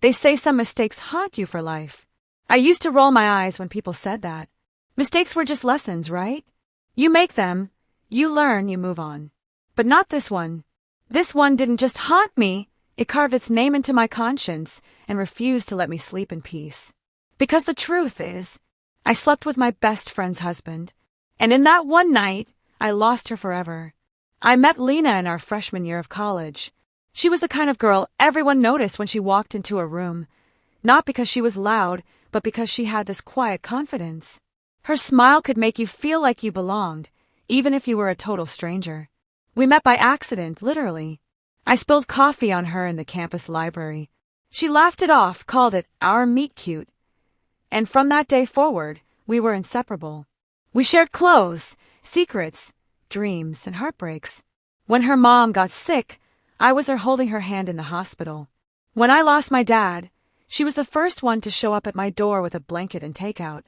They say some mistakes haunt you for life. I used to roll my eyes when people said that. Mistakes were just lessons, right? You make them, you learn, you move on. But not this one. This one didn't just haunt me, it carved its name into my conscience and refused to let me sleep in peace. Because the truth is, I slept with my best friend's husband, and in that one night, I lost her forever. I met Lena in our freshman year of college. She was the kind of girl everyone noticed when she walked into a room, not because she was loud, but because she had this quiet confidence. Her smile could make you feel like you belonged, even if you were a total stranger. We met by accident, literally. I spilled coffee on her in the campus library. She laughed it off, called it our meet-cute. And from that day forward, we were inseparable. We shared clothes, secrets, dreams, and heartbreaks. When her mom got sick, I was there holding her hand in the hospital. When I lost my dad, she was the first one to show up at my door with a blanket and takeout.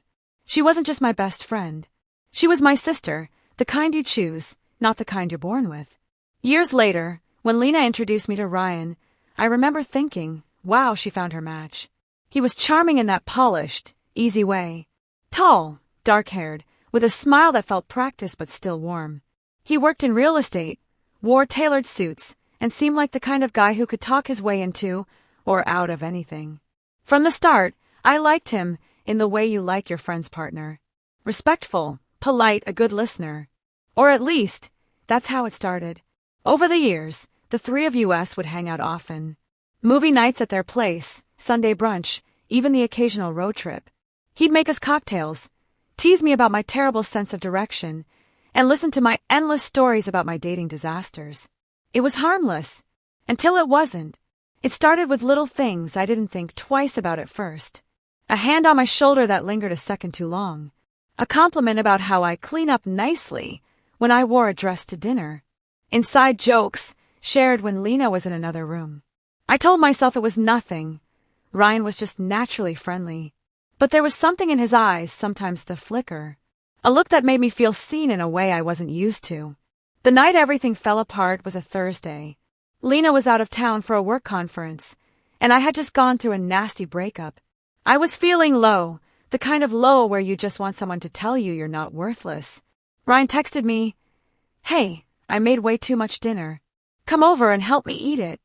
She wasn't just my best friend. She was my sister, the kind you choose, not the kind you're born with. Years later, when Lena introduced me to Ryan, I remember thinking, wow, she found her match. He was charming in that polished, easy way. Tall, dark-haired, with a smile that felt practiced but still warm. He worked in real estate, wore tailored suits, and seemed like the kind of guy who could talk his way into or out of anything. From the start, I liked him in the way you like your friend's partner. Respectful, polite, a good listener. Or at least, that's how it started. Over the years, the three of us would hang out often. Movie nights at their place, Sunday brunch, even the occasional road trip. He'd make us cocktails, tease me about my terrible sense of direction, and listen to my endless stories about my dating disasters. It was harmless, until it wasn't. It started with little things I didn't think twice about at first. A hand on my shoulder that lingered a second too long. A compliment about how I clean up nicely when I wore a dress to dinner. Inside jokes shared when Lena was in another room. I told myself it was nothing. Ryan was just naturally friendly. But there was something in his eyes, sometimes the flicker. A look that made me feel seen in a way I wasn't used to. The night everything fell apart was a Thursday. Lena was out of town for a work conference, and I had just gone through a nasty breakup. I was feeling low, the kind of low where you just want someone to tell you you're not worthless. Ryan texted me, "Hey, I made way too much dinner. Come over and help me eat it."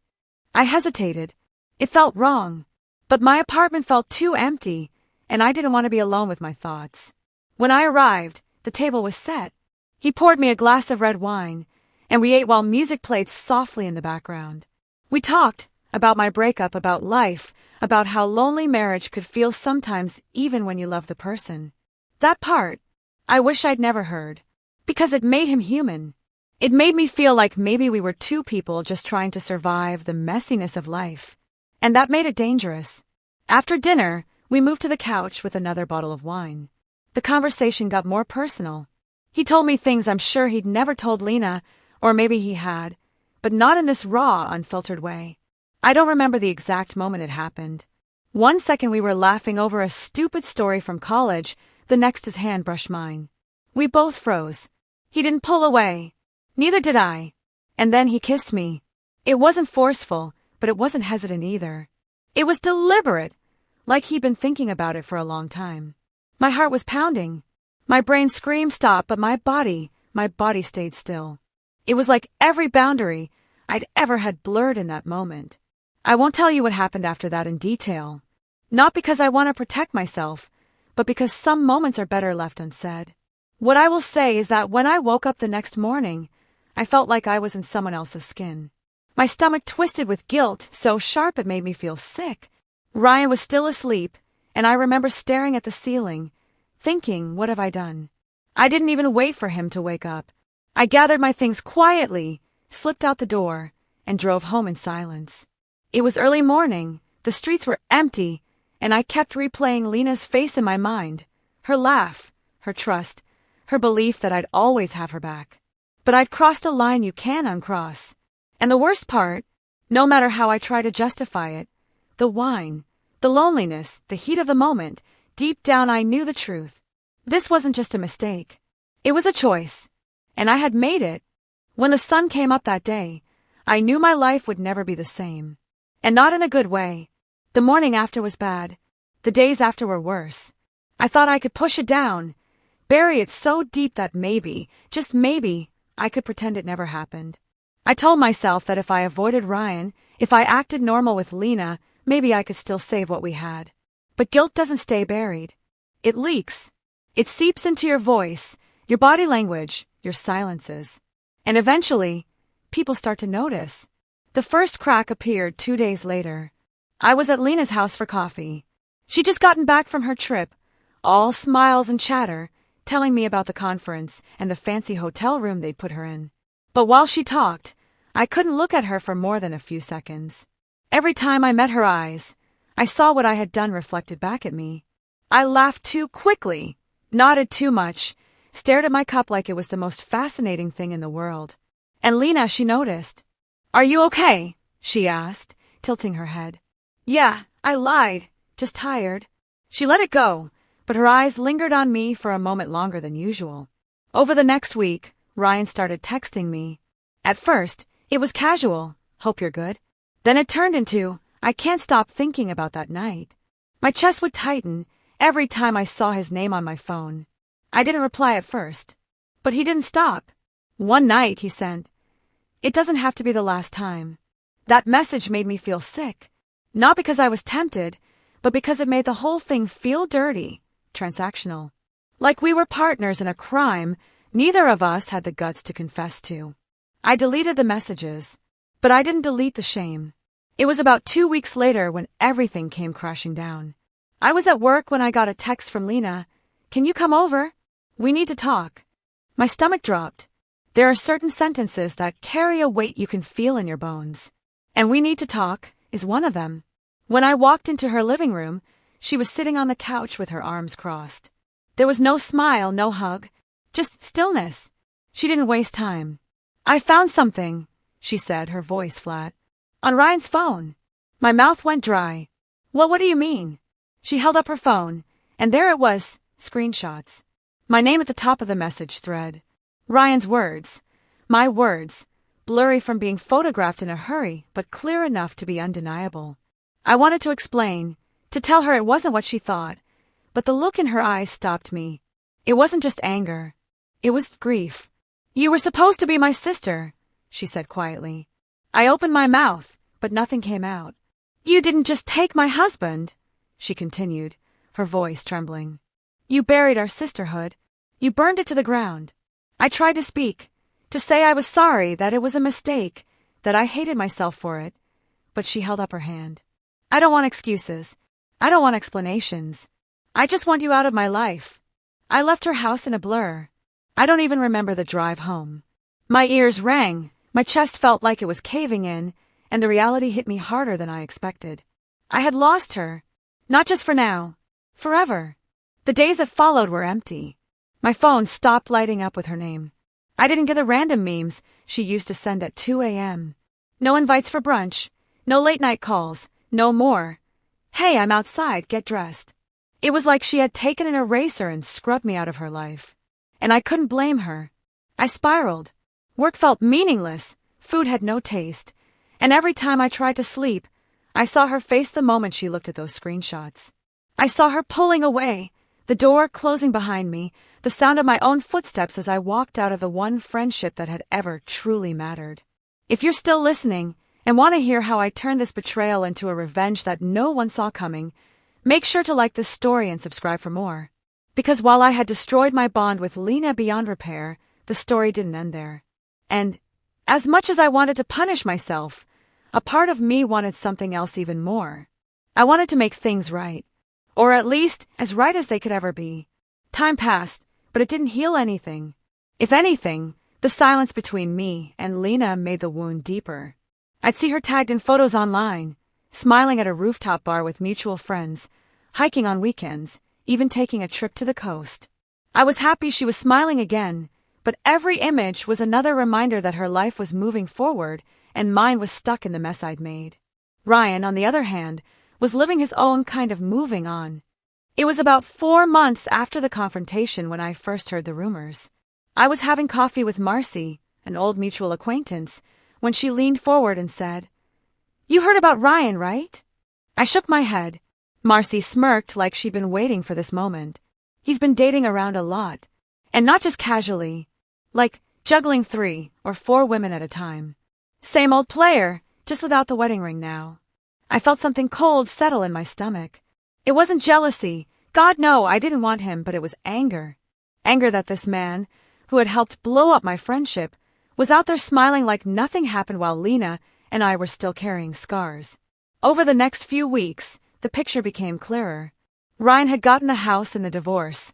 I hesitated. It felt wrong. But my apartment felt too empty, and I didn't want to be alone with my thoughts. When I arrived, the table was set. He poured me a glass of red wine, and we ate while music played softly in the background. We talked about my breakup, about life, about how lonely marriage could feel sometimes even when you love the person. That part, I wish I'd never heard, because it made him human. It made me feel like maybe we were two people just trying to survive the messiness of life. And that made it dangerous. After dinner, we moved to the couch with another bottle of wine. The conversation got more personal. He told me things I'm sure he'd never told Lena, or maybe he had, but not in this raw, unfiltered way. I don't remember the exact moment it happened. One second we were laughing over a stupid story from college, the next his hand brushed mine. We both froze. He didn't pull away. Neither did I. And then he kissed me. It wasn't forceful, but it wasn't hesitant either. It was deliberate, like he'd been thinking about it for a long time. My heart was pounding. My brain screamed stop, but my body stayed still. It was like every boundary I'd ever had blurred in that moment. I won't tell you what happened after that in detail. Not because I want to protect myself, but because some moments are better left unsaid. What I will say is that when I woke up the next morning, I felt like I was in someone else's skin. My stomach twisted with guilt, so sharp it made me feel sick. Ryan was still asleep, and I remember staring at the ceiling, thinking, what have I done? I didn't even wait for him to wake up. I gathered my things quietly, slipped out the door, and drove home in silence. It was early morning, the streets were empty, and I kept replaying Lena's face in my mind, her laugh, her trust, her belief that I'd always have her back. But I'd crossed a line you can uncross. And the worst part, no matter how I try to justify it, the wine, the loneliness, the heat of the moment, deep down I knew the truth. This wasn't just a mistake. It was a choice. And I had made it. When the sun came up that day, I knew my life would never be the same. And not in a good way. The morning after was bad. The days after were worse. I thought I could push it down, bury it so deep that maybe, just maybe, I could pretend it never happened. I told myself that if I avoided Ryan, if I acted normal with Lena, maybe I could still save what we had. But guilt doesn't stay buried. It leaks. It seeps into your voice, your body language, your silences. And eventually, people start to notice. The first crack appeared 2 days later. I was at Lena's house for coffee. She'd just gotten back from her trip, all smiles and chatter, telling me about the conference and the fancy hotel room they'd put her in. But while she talked, I couldn't look at her for more than a few seconds. Every time I met her eyes, I saw what I had done reflected back at me. I laughed too quickly, nodded too much, stared at my cup like it was the most fascinating thing in the world. And Lena, she noticed. "Are you okay?" she asked, tilting her head. "Yeah, I lied. Just tired." She let it go, but her eyes lingered on me for a moment longer than usual. Over the next week, Ryan started texting me. At first, it was casual, "Hope you're good." Then it turned into, "I can't stop thinking about that night." My chest would tighten every time I saw his name on my phone. I didn't reply at first, but he didn't stop. One night, he sent, "It doesn't have to be the last time." That message made me feel sick. Not because I was tempted, but because it made the whole thing feel dirty, transactional. Like we were partners in a crime neither of us had the guts to confess to. I deleted the messages, but I didn't delete the shame. It was about 2 weeks later when everything came crashing down. I was at work when I got a text from Lena. "Can you come over? We need to talk." My stomach dropped. There are certain sentences that carry a weight you can feel in your bones. And "we need to talk" is one of them. When I walked into her living room, she was sitting on the couch with her arms crossed. There was no smile, no hug, just stillness. She didn't waste time. "I found something," she said, her voice flat. "On Ryan's phone." My mouth went dry. "Well, what do you mean?" She held up her phone, and there it was, screenshots. My name at the top of the message thread. Ryan's words. My words, blurry from being photographed in a hurry, but clear enough to be undeniable. I wanted to explain, to tell her it wasn't what she thought, but the look in her eyes stopped me. It wasn't just anger. It was grief. "You were supposed to be my sister," she said quietly. I opened my mouth, but nothing came out. "You didn't just take my husband," she continued, her voice trembling. "You buried our sisterhood. You burned it to the ground." I tried to speak, to say I was sorry, that it was a mistake, that I hated myself for it, but she held up her hand. "I don't want excuses. I don't want explanations. I just want you out of my life." I left her house in a blur. I don't even remember the drive home. My ears rang, my chest felt like it was caving in, and the reality hit me harder than I expected. I had lost her. Not just for now. Forever. The days that followed were empty. My phone stopped lighting up with her name. I didn't get the random memes she used to send at 2 a.m. No invites for brunch. No late-night calls. No more. "Hey, I'm outside, get dressed." It was like she had taken an eraser and scrubbed me out of her life. And I couldn't blame her. I spiraled. Work felt meaningless. Food had no taste. And every time I tried to sleep, I saw her face the moment she looked at those screenshots. I saw her pulling away, the door closing behind me, the sound of my own footsteps as I walked out of the one friendship that had ever truly mattered. If you're still listening and want to hear how I turned this betrayal into a revenge that no one saw coming, make sure to like this story and subscribe for more. Because while I had destroyed my bond with Lena beyond repair, the story didn't end there. And, as much as I wanted to punish myself, a part of me wanted something else even more. I wanted to make things right. Or at least, as right as they could ever be. Time passed, but it didn't heal anything. If anything, the silence between me and Lena made the wound deeper. I'd see her tagged in photos online, smiling at a rooftop bar with mutual friends, hiking on weekends, even taking a trip to the coast. I was happy she was smiling again, but every image was another reminder that her life was moving forward and mine was stuck in the mess I'd made. Ryan, on the other hand, was living his own kind of moving on. It was about 4 months after the confrontation when I first heard the rumors. I was having coffee with Marcy, an old mutual acquaintance, when she leaned forward and said, "You heard about Ryan, right?" I shook my head. Marcy smirked like she'd been waiting for this moment. He's been dating around a lot. And not just casually. Like, juggling 3 or 4 women at a time. Same old player, just without the wedding ring now. I felt something cold settle in my stomach. It wasn't jealousy. God, no, I didn't want him, but it was anger. Anger that this man, who had helped blow up my friendship, was out there smiling like nothing happened while Lena and I were still carrying scars. Over the next few weeks, the picture became clearer. Ryan had gotten the house and the divorce.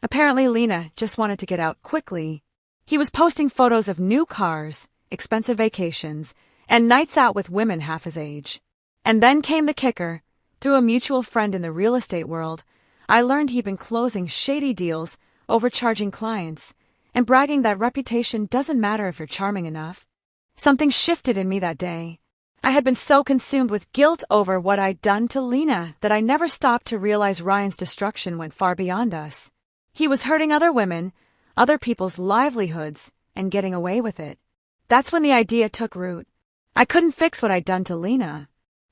Apparently Lena just wanted to get out quickly. He was posting photos of new cars, expensive vacations, and nights out with women half his age. And then came the kicker. Through a mutual friend in the real estate world, I learned he'd been closing shady deals, overcharging clients, and bragging that reputation doesn't matter if you're charming enough. Something shifted in me that day. I had been so consumed with guilt over what I'd done to Lena that I never stopped to realize Ryan's destruction went far beyond us. He was hurting other women, other people's livelihoods, and getting away with it. That's when the idea took root. I couldn't fix what I'd done to Lena.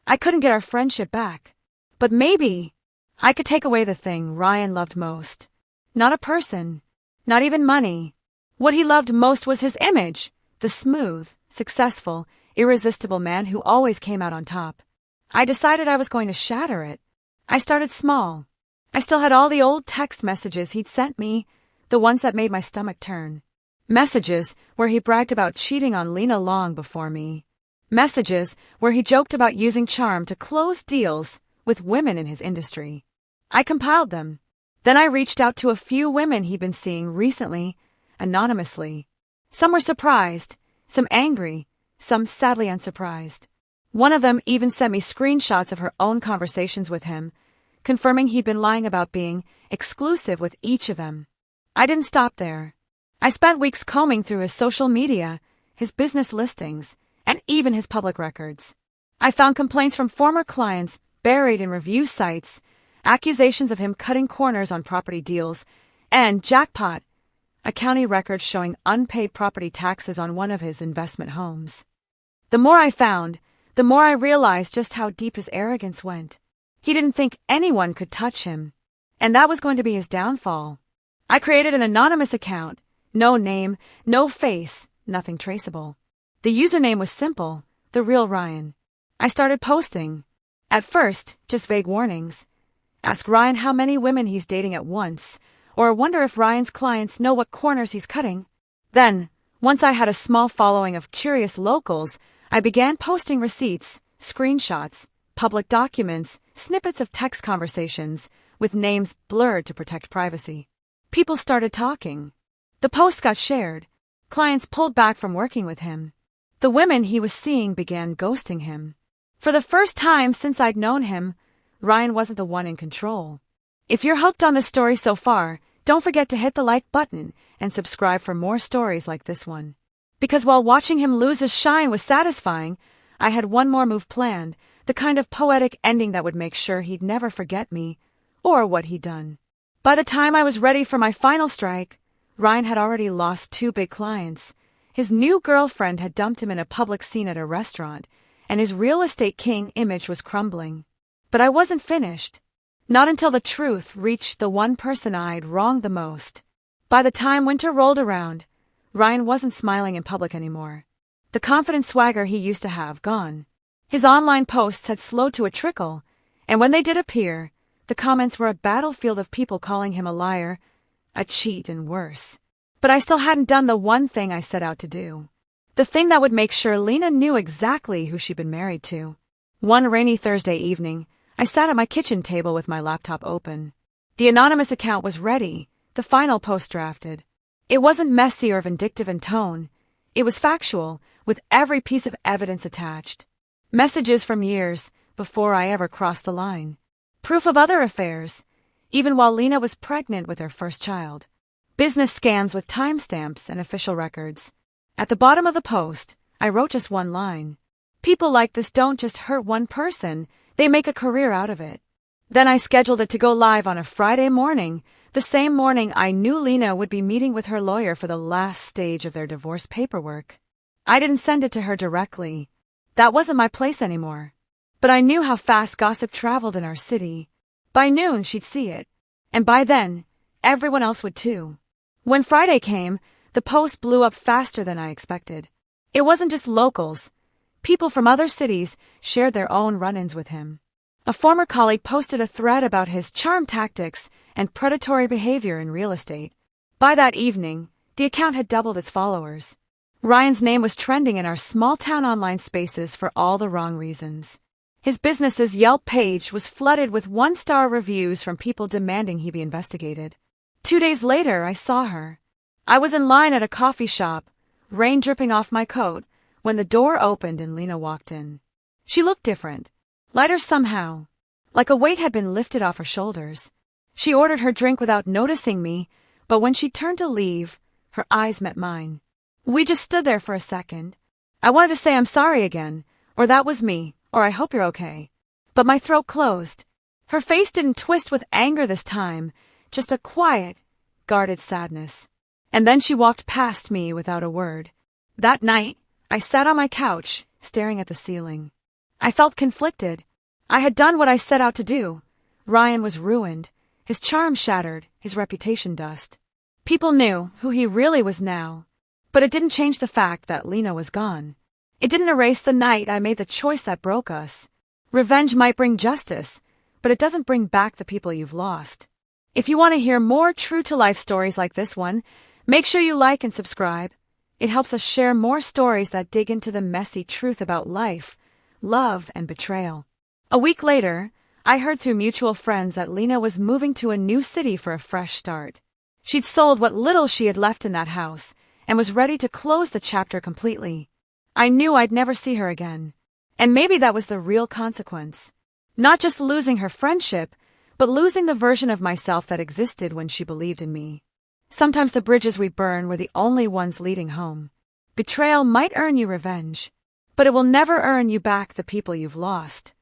I couldn't get our friendship back. But maybe I could take away the thing Ryan loved most. Not a person. Not even money. What he loved most was his image. The smooth, successful, irresistible man who always came out on top. I decided I was going to shatter it. I started small. I still had all the old text messages he'd sent me, the ones that made my stomach turn. Messages where he bragged about cheating on Lena long before me. Messages where he joked about using charm to close deals with women in his industry. I compiled them. Then I reached out to a few women he'd been seeing recently, anonymously. Some were surprised, some angry, some sadly unsurprised. One of them even sent me screenshots of her own conversations with him, confirming he'd been lying about being exclusive with each of them. I didn't stop there. I spent weeks combing through his social media, his business listings, and even his public records. I found complaints from former clients buried in review sites, accusations of him cutting corners on property deals, and, jackpot, a county record showing unpaid property taxes on one of his investment homes. The more I found, the more I realized just how deep his arrogance went. He didn't think anyone could touch him, and that was going to be his downfall. I created an anonymous account, no name, no face, nothing traceable. The username was simple, The Real Ryan. I started posting. At first, just vague warnings. Ask Ryan how many women he's dating at once, or wonder if Ryan's clients know what corners he's cutting. Then, once I had a small following of curious locals, I began posting receipts, screenshots, public documents, snippets of text conversations, with names blurred to protect privacy. People started talking. The posts got shared. Clients pulled back from working with him. The women he was seeing began ghosting him. For the first time since I'd known him, Ryan wasn't the one in control. If you're hooked on this story so far, don't forget to hit the like button and subscribe for more stories like this one. Because while watching him lose his shine was satisfying, I had one more move planned, the kind of poetic ending that would make sure he'd never forget me, or what he'd done. By the time I was ready for my final strike, Ryan had already lost 2 big clients. His new girlfriend had dumped him in a public scene at a restaurant, and his real estate king image was crumbling. But I wasn't finished. Not until the truth reached the one person I'd wronged the most. By the time winter rolled around, Ryan wasn't smiling in public anymore. The confident swagger he used to have gone. His online posts had slowed to a trickle, and when they did appear, the comments were a battlefield of people calling him a liar, a cheat, and worse. But I still hadn't done the one thing I set out to do. The thing that would make sure Lena knew exactly who she'd been married to. One rainy Thursday evening, I sat at my kitchen table with my laptop open. The anonymous account was ready, the final post drafted. It wasn't messy or vindictive in tone. It was factual, with every piece of evidence attached. Messages from years before I ever crossed the line. Proof of other affairs, even while Lena was pregnant with her first child. Business scams with timestamps and official records. At the bottom of the post, I wrote just one line. People like this don't just hurt one person, they make a career out of it. Then I scheduled it to go live on a Friday morning, the same morning I knew Lena would be meeting with her lawyer for the last stage of their divorce paperwork. I didn't send it to her directly. That wasn't my place anymore. But I knew how fast gossip traveled in our city. By noon, she'd see it. And by then, everyone else would too. When Friday came, the post blew up faster than I expected. It wasn't just locals. People from other cities shared their own run-ins with him. A former colleague posted a thread about his charm tactics and predatory behavior in real estate. By that evening, the account had doubled its followers. Ryan's name was trending in our small-town online spaces for all the wrong reasons. His business's Yelp page was flooded with one-star reviews from people demanding he be investigated. 2 days later, I saw her. I was in line at a coffee shop, rain dripping off my coat, when the door opened and Lena walked in. She looked different, lighter somehow, like a weight had been lifted off her shoulders. She ordered her drink without noticing me, but when she turned to leave, her eyes met mine. We just stood there for a second. I wanted to say I'm sorry again, or that was me, or I hope you're okay. But my throat closed. Her face didn't twist with anger this time, just a quiet, guarded sadness. And then she walked past me without a word. That night, I sat on my couch, staring at the ceiling. I felt conflicted. I had done what I set out to do. Ryan was ruined, his charm shattered, his reputation dust. People knew who he really was now. But it didn't change the fact that Lena was gone. It didn't erase the night I made the choice that broke us. Revenge might bring justice, but it doesn't bring back the people you've lost. If you want to hear more true-to-life stories like this one, make sure you like and subscribe. It helps us share more stories that dig into the messy truth about life, love, and betrayal. A week later, I heard through mutual friends that Lena was moving to a new city for a fresh start. She'd sold what little she had left in that house and was ready to close the chapter completely. I knew I'd never see her again. And maybe that was the real consequence. Not just losing her friendship, but losing the version of myself that existed when she believed in me. Sometimes the bridges we burn were the only ones leading home. Betrayal might earn you revenge, but it will never earn you back the people you've lost.